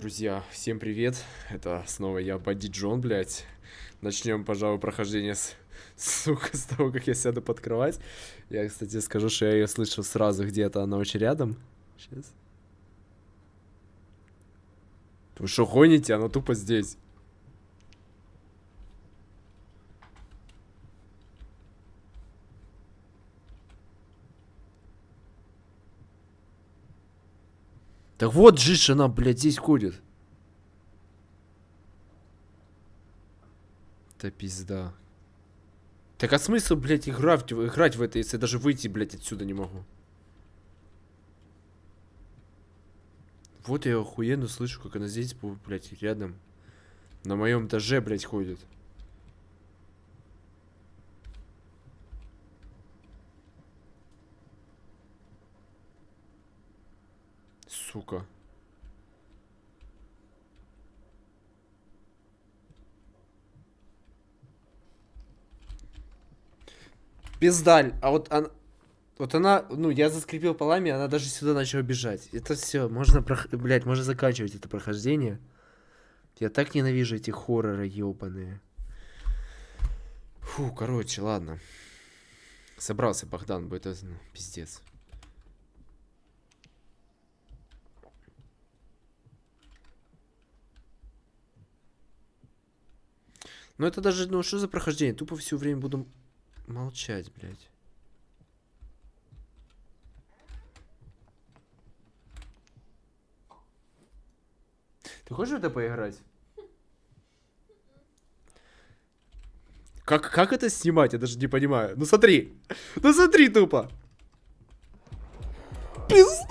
Друзья, всем привет, это снова я, Бадди Джон, блядь. Начнем, пожалуй, прохождение сука, с того, как я сяду под кровать. Я, кстати, скажу, что я ее слышу сразу где-то, она очень рядом. Сейчас. Вы что, гоните? Она тупо здесь. Так вот, жишь, она, блядь, здесь ходит. Да пизда. Так а смысл, блядь, играть в это, если я даже выйти, блядь, отсюда не могу? Вот я охуенно слышу, как она здесь, блядь, рядом. На моем этаже, блядь, ходит. Сука. Пиздаль. А вот она... Вот она, ну, я заскрипел полами, она даже сюда начала бежать. Это все, можно, блядь, можно заканчивать это прохождение. Я так ненавижу эти хорроры ебаные. Фу, короче, ладно. Собрался Богдан, будет это, ну, пиздец. Ну это даже, ну что за прохождение? Тупо все время буду молчать, блядь. Ты хочешь в это поиграть? Как это снимать? Я даже не понимаю. Ну смотри. Ну смотри тупо. Пизда.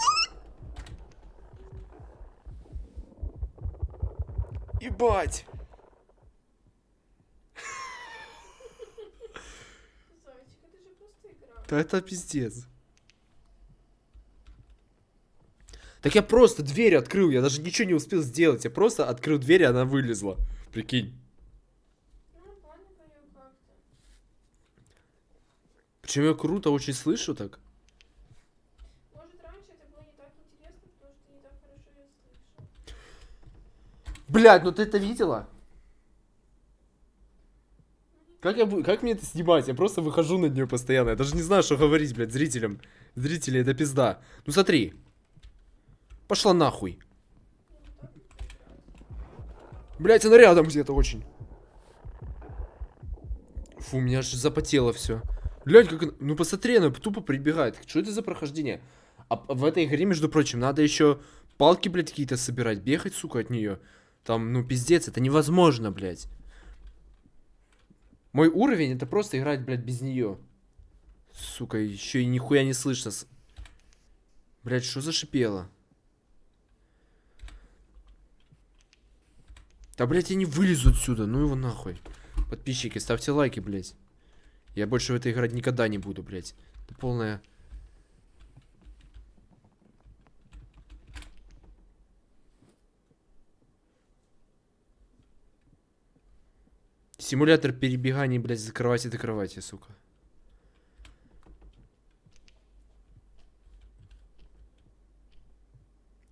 Ебать. Зайчик, это же просто игра. Да это пиздец. Так я просто дверь открыл, я даже ничего не успел сделать. Я просто открыл дверь, и она вылезла. Прикинь. Ну, понял ее как-то. Причем я круто очень слышу так. Может, раньше это было не так интересно, потому что не так хорошо ее слышал. Блядь, ну ты это видела? Как мне это снимать? Я просто выхожу на нее постоянно. Я даже не знаю, что говорить, блядь, зрителям. Зрители, это пизда. Ну смотри. Пошла нахуй. Блядь, она рядом где-то очень. Фу, у меня аж запотело все. Блядь, как она... Ну посмотри, она тупо прибегает. Что это за прохождение? А в этой игре, между прочим, надо еще палки, блядь, какие-то собирать. Бегать, сука, от нее. Там, ну пиздец, это невозможно, блядь. Мой уровень это просто играть, блядь, без нее. Сука, еще и нихуя не слышно. Блядь, что зашипело? Да, блядь, я не вылезу отсюда, ну его нахуй. Подписчики, ставьте лайки, блядь. Я больше в это играть никогда не буду, блядь. Это полная... Симулятор перебеганий, блядь, с кровати до кровати, сука.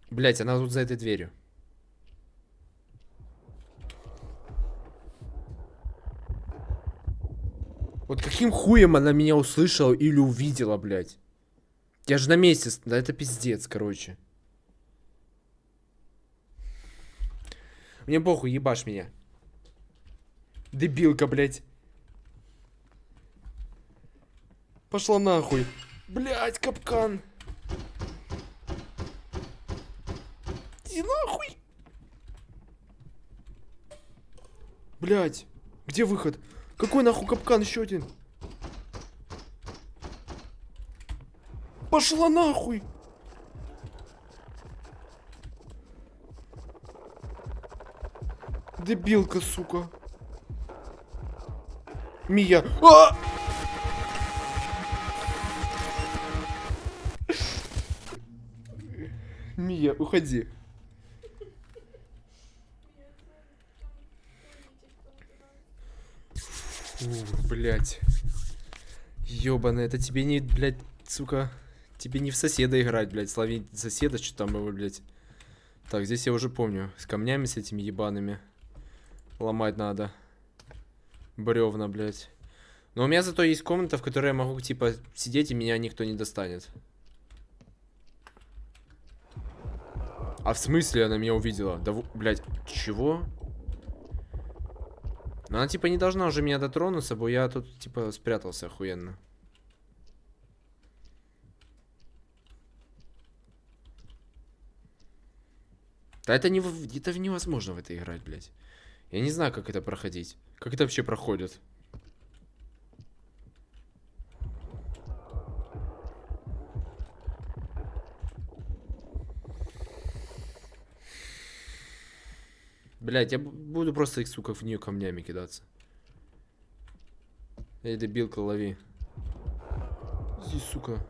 Блядь, она тут за этой дверью. Вот каким хуем она меня услышала или увидела, блядь? Я же на месте, да это пиздец, короче. Мне похуй, ебашь меня. Дебилка, блядь. Пошла нахуй. Блядь, капкан. Иди нахуй. Блядь, где выход? Какой нахуй капкан? Еще один. Пошла нахуй. Дебилка, сука. Мия. А! Мия, уходи. Фу, блядь. Ёбаный, это тебе не, блядь, сука. Тебе не в соседа играть, блядь. Словить соседа, что там его, блядь. Так, здесь я уже помню. С камнями, с этими ебаными. Ломать надо. Бревна, блядь. Но у меня зато есть комната, в которой я могу, типа, сидеть, и меня никто не достанет. А в смысле она меня увидела? Да, блядь, чего? Ну, она, типа, не должна уже меня дотронуться, бо я тут, типа, спрятался охуенно. Да это невозможно в это играть, блядь. Я не знаю, как это проходить. Как это вообще проходит? Блядь, я буду просто, сука, в нее камнями кидаться. Эй, дебилка, лови. Здесь, сука.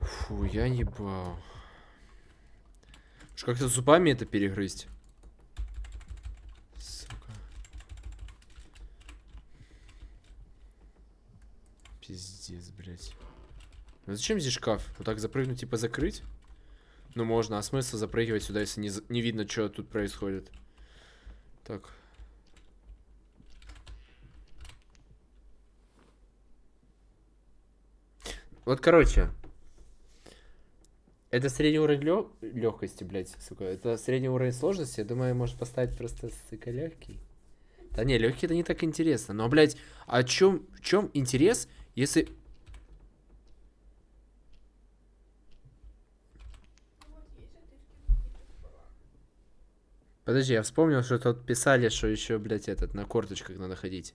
Фу, я не бал. Уж как-то зубами это перегрызть. Сука. Пиздец, блядь. Ну зачем здесь шкаф? Вот так запрыгнуть, типа закрыть? Ну можно, а смысл запрыгивать сюда, если не видно, что тут происходит? Так. Вот, короче. Это средний уровень легкости, блядь, сука. Это средний уровень сложности. Я думаю, может поставить просто, сука, легкий. Да не, легкий это не так интересно. Но, блядь, а в чем интерес, если... Вот есть отычки какие-то в полах. Подожди, я вспомнил, что тут писали, что еще, блядь, этот, на корточках надо ходить.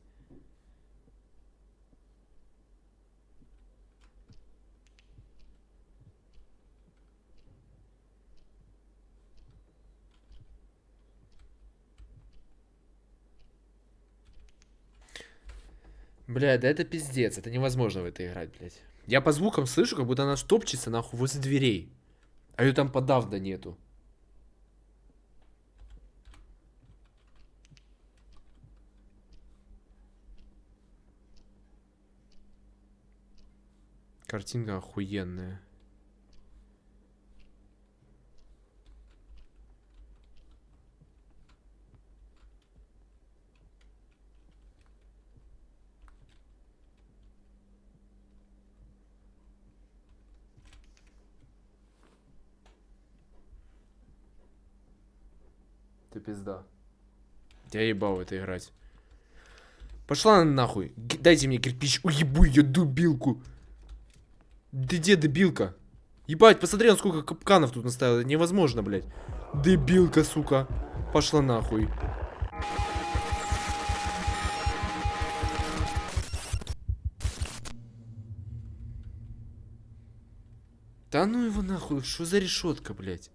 Бля, да это пиздец, это невозможно в это играть, блядь. Я по звукам слышу, как будто она топчется, нахуй, возле дверей. А ее там подавно нету. Картинка охуенная. Ты пизда. Я ебал в это играть. Пошла она нахуй. Дайте мне кирпич. Уебу ее дубилку. Ты где дебилка? Ебать, посмотри, он сколько капканов тут наставил. Это невозможно, блядь. Дебилка, сука. Пошла нахуй. Да ну его нахуй, что за решетка, блядь?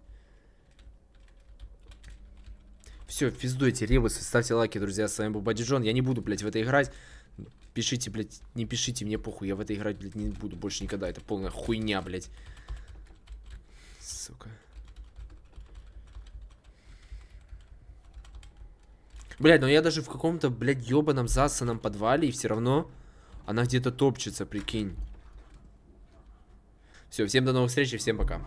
Все, пиздуйте, ребусы, ставьте лайки, друзья. С вами был Бадиджон. Я не буду, блядь, в это играть. Пишите, блядь, не пишите, мне похуй. Я в это играть, блядь, не буду больше никогда. Это полная хуйня, блядь. Сука. Блядь, но я даже в каком-то, блядь, ёбаном засаном подвале, и все равно она где-то топчется, прикинь. Все, всем до новых встреч и всем пока.